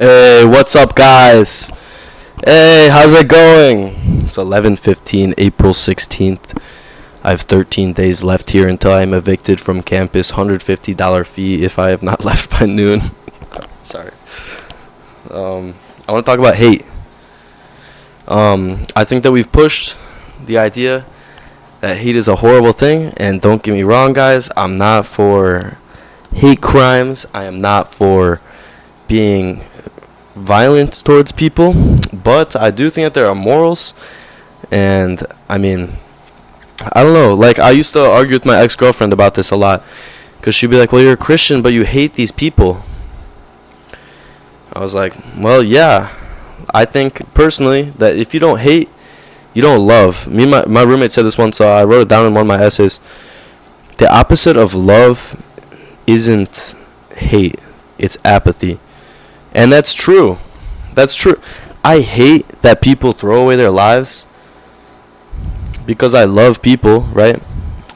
Hey, what's up, guys? Hey, how's it going? It's 11:15, April 16th. I have 13 days left here until I am evicted from campus. $150 fee if I have not left by noon. Sorry. I want to talk about hate. I think that we've pushed the idea that hate is a horrible thing, and don't get me wrong, guys. I'm not for hate crimes. I am not for being violent towards people, but I do think that there are morals. And I mean, I don't know, like, I used to argue with my ex-girlfriend about this a lot, because she'd be like, well, you're a Christian but you hate these people. I was like, well, yeah, I think personally that if you don't hate, you don't love. Me and my roommate said this once, so I wrote it down in one of my essays. The opposite of love isn't hate, it's apathy. And that's true. That's true. I hate that people throw away their lives because I love people, right?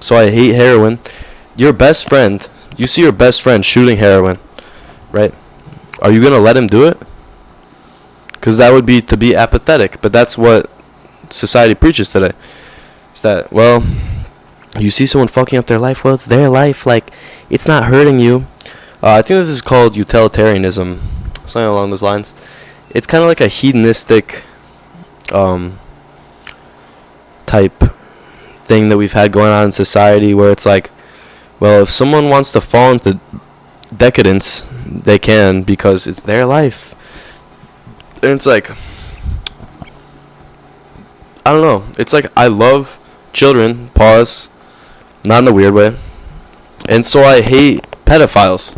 So I hate heroin. Your best friend, you see your best friend shooting heroin, right? Are you going to let him do it? Because that would be to be apathetic. But that's what society preaches today. Is that, well, you see someone fucking up their life, well, it's their life. Like, it's not hurting you. I think this is called utilitarianism. Something along those lines. It's kind of like a hedonistic type thing that we've had going on in society, where it's like, well, if someone wants to fall into decadence, they can, because it's their life. And it's like, I don't know. It's like, I love children, pause, not in a weird way. And so I hate pedophiles.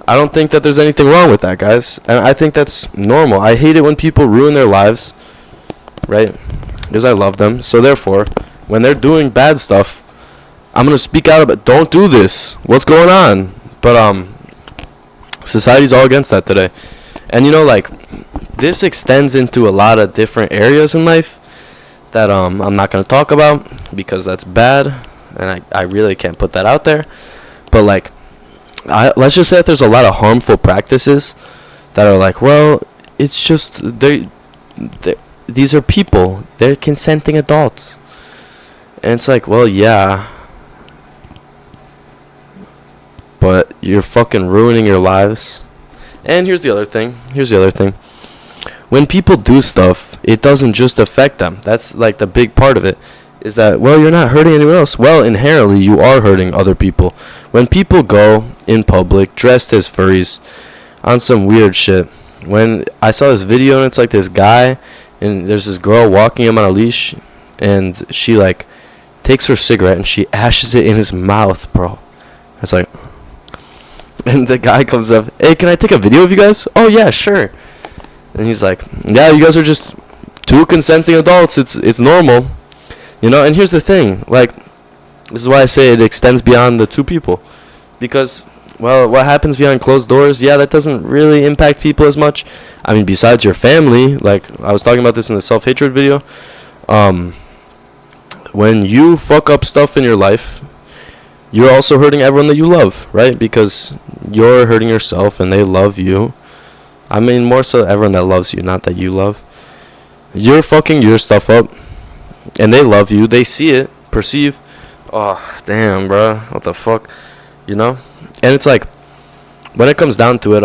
I don't think that there's anything wrong with that, guys. And I think that's normal. I hate it when people ruin their lives, right? Because I love them. So therefore, when they're doing bad stuff, I'm going to speak out about, don't do this. What's going on? But society's all against that today. And you know, like, this extends into a lot of different areas in life that I'm not going to talk about because that's bad. And I really can't put that out there. But like, let's just say that there's a lot of harmful practices that are like, well, it's just these are people, they're consenting adults, and it's like, well, yeah, but you're fucking ruining your lives. And here's the other thing. When people do stuff, it doesn't just affect them. That's like the big part of it. Is that, well, you're not hurting anyone else. Well, inherently, you are hurting other people. When people go in public dressed as furries on some weird shit. When I saw this video, and it's like this guy, and there's this girl walking him on a leash, and she, like, takes her cigarette, and she ashes it in his mouth, bro. It's like, and the guy comes up, hey, can I take a video of you guys? Oh, yeah, sure. And he's like, yeah, you guys are just two consenting adults. It's normal. You know, and here's the thing, like, this is why I say it extends beyond the two people. Because, well, what happens behind closed doors, yeah, that doesn't really impact people as much. I mean, besides your family, like, I was talking about this in the self-hatred video. When you fuck up stuff in your life, you're also hurting everyone that you love, right? Because you're hurting yourself and they love you. I mean, more so everyone that loves you, not that you love. You're fucking your stuff up. And they love you. They see it. Perceive. Oh, damn, bro. What the fuck? You know? And it's like, when it comes down to it,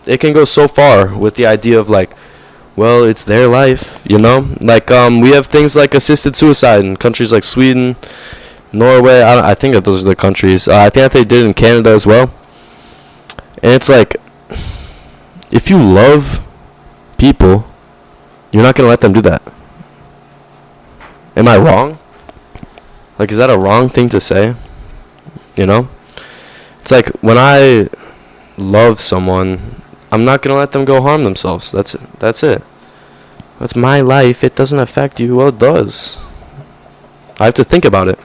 it can go so far with the idea of, like, well, it's their life, you know? Like, we have things like assisted suicide in countries like Sweden, Norway. I think that those are the countries. I think that they did in Canada as well. And it's like, if you love people, you're not going to let them do that. Am I wrong? Like, is that a wrong thing to say? You know? It's like, when I love someone, I'm not going to let them go harm themselves. That's it. That's my life. It doesn't affect you. Well, it does. I have to think about it.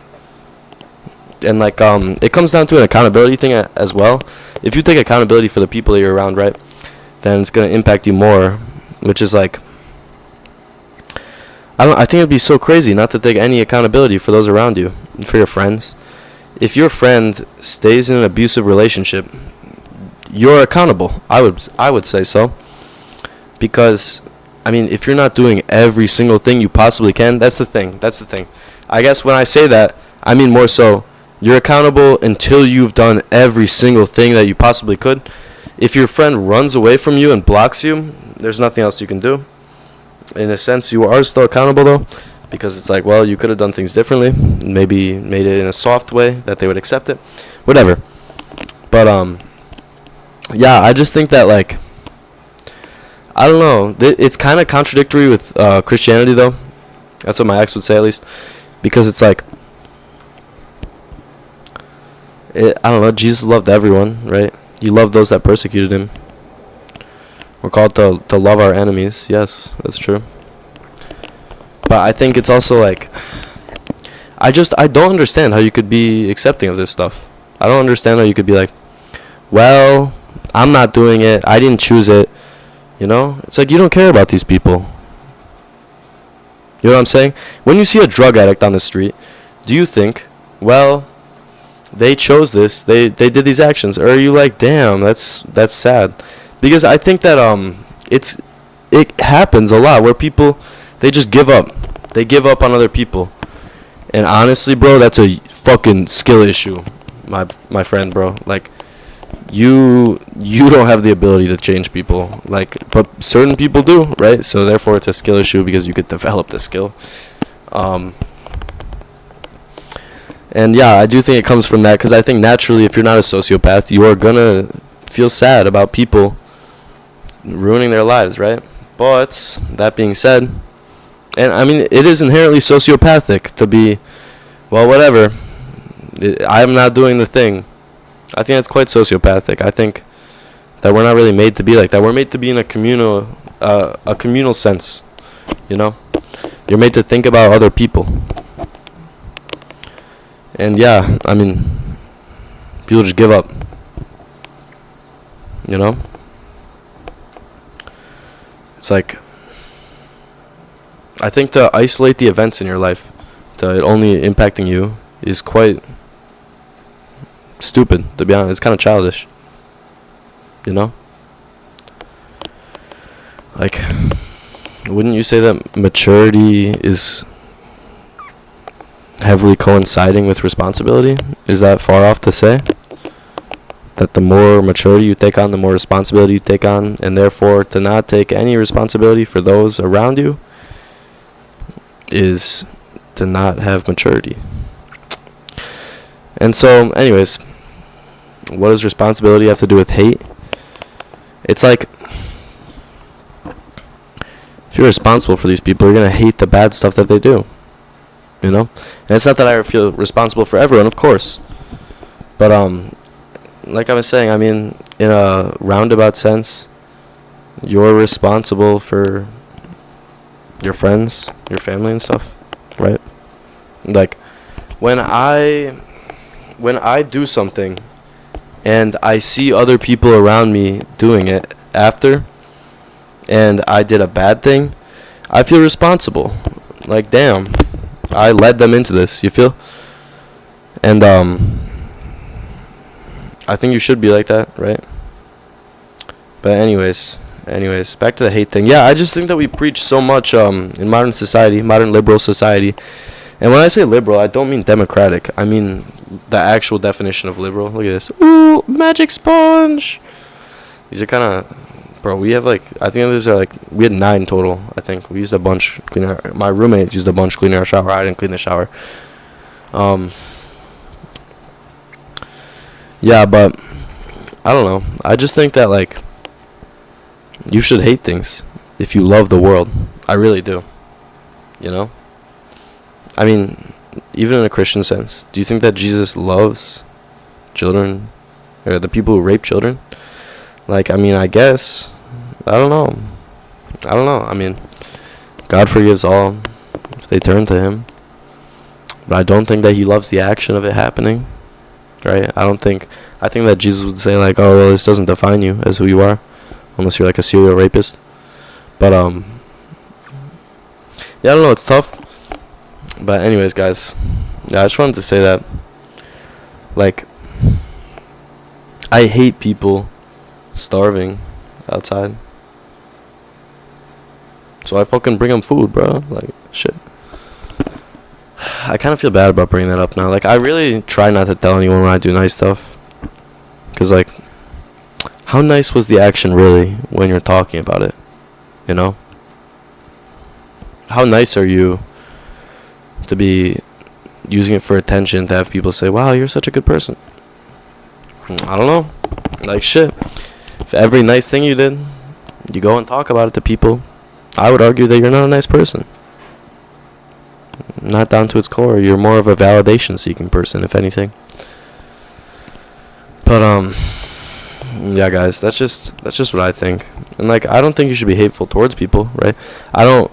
And, like, it comes down to an accountability thing as well. If you take accountability for the people that you're around, right, then it's going to impact you more, which is like, I think it'd be so crazy not to take any accountability for those around you, for your friends. If your friend stays in an abusive relationship, you're accountable. I would say so. because I mean, if you're not doing every single thing you possibly can, that's the thing. That's the thing. I guess when I say that, I mean more so you're accountable until you've done every single thing that you possibly could. If your friend runs away from you and blocks you, there's nothing else you can do. In a sense, you are still accountable though, because it's like, well, you could have done things differently, maybe made it in a soft way that they would accept it, whatever. But yeah, I just think that, like, I don't know, it's kind of contradictory with Christianity though. That's what my ex would say, at least, because it's like, I don't know, Jesus loved everyone, right? He loved those that persecuted him. We're called to love our enemies. Yes, that's true. But I think it's also like, I don't understand how you could be accepting of this stuff. I don't understand how you could be like, well, I'm not doing it. I didn't choose it. You know? It's like you don't care about these people. You know what I'm saying? When you see a drug addict on the street, do you think, well, they chose this, they did these actions, or are you like, damn, that's sad? Because I think that it happens a lot where people, they just give up. They give up on other people. And honestly, bro, that's a fucking skill issue, my friend, bro. Like, you don't have the ability to change people, like, but certain people do, right? So therefore it's a skill issue because you could develop the skill. And yeah, I do think it comes from that, because I think naturally, if you're not a sociopath, you are gonna feel sad about people ruining their lives, right? But that being said, and I mean, it is inherently sociopathic to be, well, whatever, I'm not doing the thing. I think that's quite sociopathic. I think that we're not really made to be like that. We're made to be in a communal sense, you know? You're made to think about other people. And yeah, I mean, people just give up, you know? It's like, I think to isolate the events in your life, to it only impacting you, is quite stupid, to be honest. It's kind of childish, you know? Like, wouldn't you say that maturity is heavily coinciding with responsibility? Is that far off to say? That the more maturity you take on, the more responsibility you take on, and therefore to not take any responsibility for those around you is to not have maturity. And so, anyways, what does responsibility have to do with hate? It's like, if you're responsible for these people, you're going to hate the bad stuff that they do, you know? And it's not that I feel responsible for everyone, of course. But, like I was saying, I mean, in a roundabout sense, you're responsible for your friends, your family and stuff, right? Like, when I do something and I see other people around me doing it after, and I did a bad thing, I feel responsible. Like, damn, I led them into this, you feel? And I think you should be like that, right? But anyways, back to the hate thing. Yeah, I just think that we preach so much in modern society, modern liberal society. And when I say liberal, I don't mean democratic. I mean the actual definition of liberal. Look at this. Ooh, magic sponge. These are kind of, bro, we have like, I think these are like, we had 9 total, I think. We used a bunch cleaning my roommate used a bunch cleaning our shower. I didn't clean the shower. Yeah, but I don't know. I just think that, like, you should hate things if you love the world. I really do. You know? I mean, even in a Christian sense, do you think that Jesus loves children, or the people who rape children? Like, I mean, I guess. I don't know. I mean, God forgives all if they turn to him. But I don't think that he loves the action of it happening. Right? I think that Jesus would say, like, oh, well, this doesn't define you as who you are, unless you're like a serial rapist. But yeah, I don't know, it's tough. But anyways, guys, yeah, I just wanted to say that, like, I hate people starving outside. So I fucking bring them food, bro. Like, shit. I kind of feel bad about bringing that up now. Like, I really try not to tell anyone when I do nice stuff. Because, like, how nice was the action really when you're talking about it? You know? How nice are you to be using it for attention, to have people say, wow, you're such a good person? I don't know. Like, shit. If every nice thing you did, you go and talk about it to people, I would argue that you're not a nice person. Not down to its core. You're more of a validation seeking person, if anything. But yeah, guys, that's just what I think. And like, I don't think you should be hateful towards people, right? I don't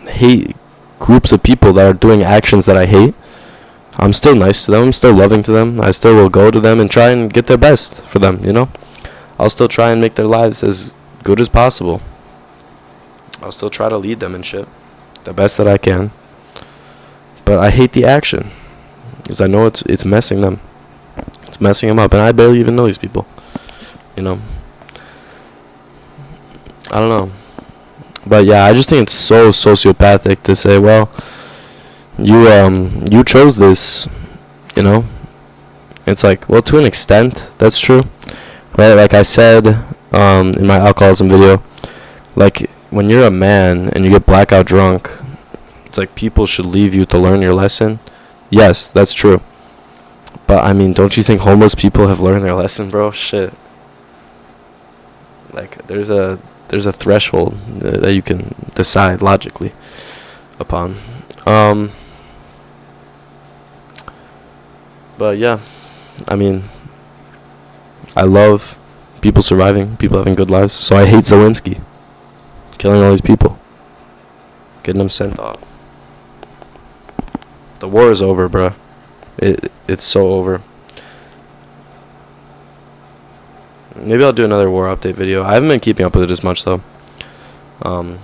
hate groups of people that are doing actions that I hate. I'm still nice to them. I'm still loving to them. I still will go to them and try and get their best for them, you know? I'll still try and make their lives as good as possible. I'll still try to lead them and shit the best that I can. But I hate the action because I know it's messing them. It's messing them up, and I barely even know these people. You know? I don't know. But yeah, I just think it's so sociopathic to say, well, you chose this, you know? It's like, well, to an extent, that's true. Right? Like I said in my alcoholism video, like when you're a man and you get blackout drunk, it's like people should leave you to learn your lesson. Yes, that's true. But I mean, don't you think homeless people have learned their lesson, bro? Shit. Like there's a threshold that you can decide logically upon. But yeah, I mean, I love people surviving, people having good lives. So I hate Zelensky killing all these people, getting them sent off. The war is over, bruh. It's so over. Maybe I'll do another war update video. I haven't been keeping up with it as much though. Bro,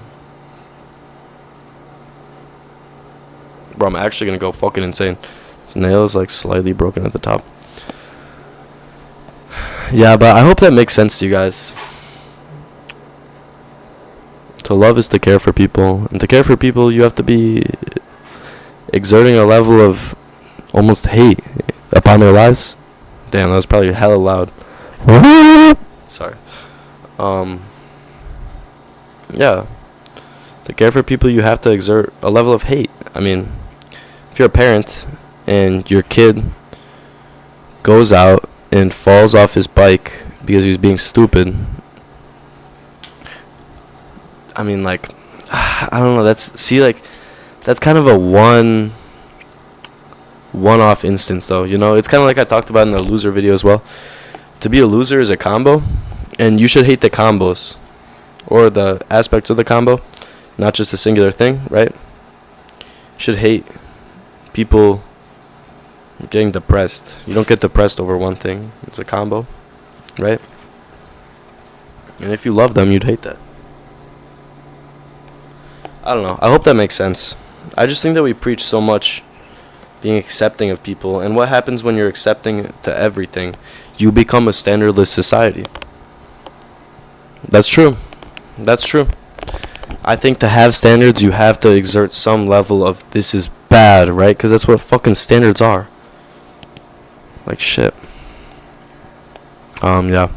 I'm actually gonna go fucking insane. This nail is like slightly broken at the top. Yeah, but I hope that makes sense to you guys. To love is to care for people, and to care for people you have to be exerting a level of almost hate upon their lives. Damn, that was probably hella loud. Sorry. Yeah. To care for people you have to exert a level of hate. I mean, if you're a parent and your kid goes out and falls off his bike because he was being stupid, I mean, like, I don't know, that's kind of a one-off instance though, you know? It's kind of like I talked about in the loser video as well. To be a loser is a combo, and you should hate the combos or the aspects of the combo, not just a singular thing, right? You should hate people getting depressed. You don't get depressed over one thing. It's a combo, right? And if you love them, you'd hate that. I don't know. I hope that makes sense. I just think that we preach so much being accepting of people, and what happens when you're accepting to everything? You become a standardless society. That's true. That's true. I think to have standards, you have to exert some level of this is bad, right? Because that's what fucking standards are. Like shit. Yeah.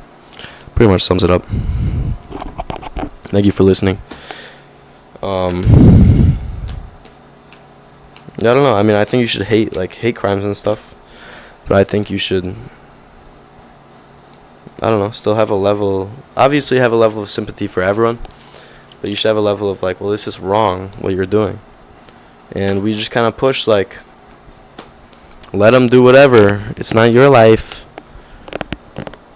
Pretty much sums it up. Thank you for listening. Yeah, I don't know. I mean, I think you should hate crimes and stuff. But I think you should, I don't know, still have a level, obviously have a level of sympathy for everyone. But you should have a level of like, well, this is wrong, what you're doing. And we just kind of push like, let them do whatever. It's not your life.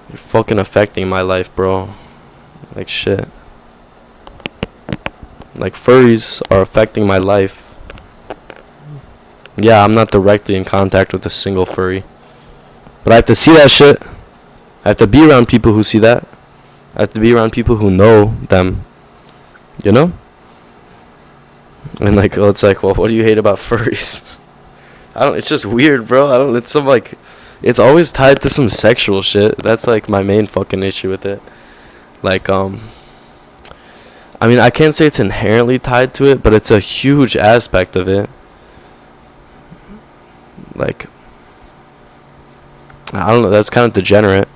You're fucking affecting my life, bro. Like shit. Like furries are affecting my life. Yeah, I'm not directly in contact with a single furry, but I have to see that shit. I have to be around people who see that. I have to be around people who know them. You know? And like, well, it's like, well, what do you hate about furries? It's just weird, bro. It's some like, it's always tied to some sexual shit. That's like my main fucking issue with it. Like, I I mean, I can't say it's inherently tied to it, but it's a huge aspect of it. Like, I don't know, that's kind of degenerate.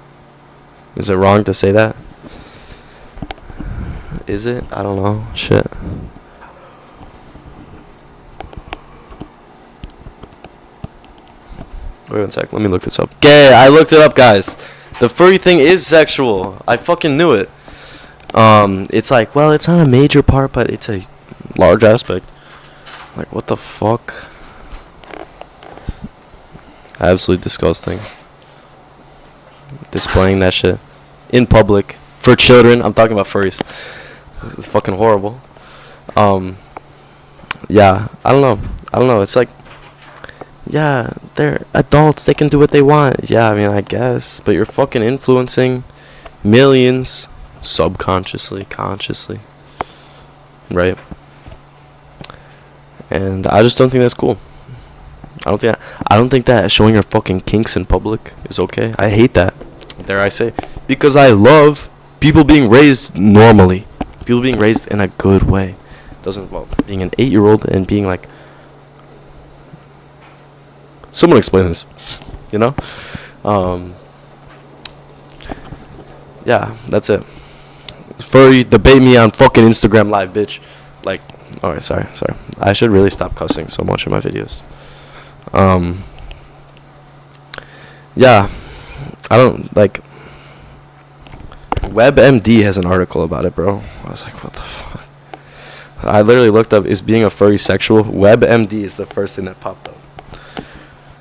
Is it wrong to say that? Is it? I don't know. Shit. Wait 1 sec. Let me look this up. Okay, I looked it up, guys. The furry thing is sexual. I fucking knew it. It's like, well, it's not a major part, but it's a large aspect. Like, what the fuck? Absolutely disgusting. Displaying that shit in public for children. I'm talking about furries. This is fucking horrible. Yeah, I don't know. It's like, yeah, they're adults. They can do what they want. Yeah, I mean, I guess. But you're fucking influencing millions subconsciously, consciously. Right? And I just don't think that's cool. I don't think that showing your fucking kinks in public is okay. I hate that. Dare I say. Because I love people being raised normally. People being raised in a good way. It doesn't involve being an 8-year-old and being like, someone explain this. You know? Yeah, that's it. Furry, debate me on fucking Instagram Live, bitch. Like, alright, sorry. I should really stop cussing so much in my videos. Yeah, I don't, like, WebMD has an article about it, bro. I was like, what the fuck? I literally looked up, is being a furry sexual? WebMD is the first thing that popped up.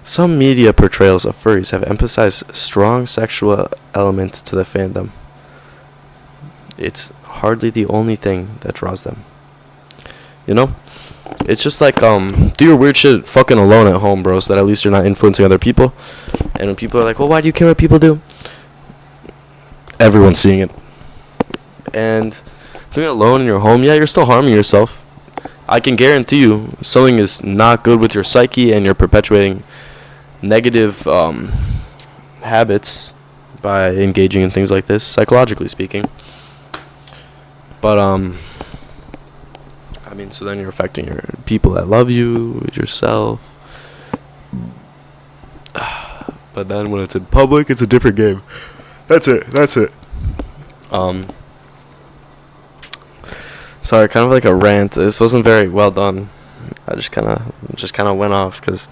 Some media portrayals of furries have emphasized strong sexual elements to the fandom. It's hardly the only thing that draws them. You know? It's just like, do your weird shit fucking alone at home, bro, so that at least you're not influencing other people. And when people are like, well, why do you care what people do? Everyone's seeing it. And doing it alone in your home, yeah, you're still harming yourself. I can guarantee you something is not good with your psyche, and you're perpetuating negative habits by engaging in things like this, psychologically speaking. But, I mean, so then you're affecting your people that love you, yourself. But then when it's in public, it's a different game. That's it. Sorry, kind of like a rant. This wasn't very well done. I just kind of went off because,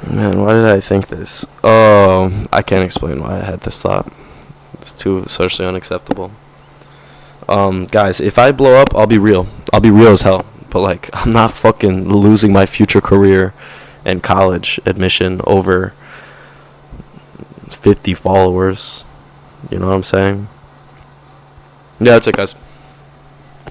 man, why did I think this? Oh, I can't explain why I had this thought. It's too socially unacceptable. Guys, if I blow up, I'll be real. I'll be real as hell. But, like, I'm not fucking losing my future career and college admission over 50 followers. You know what I'm saying? Yeah, that's it, guys.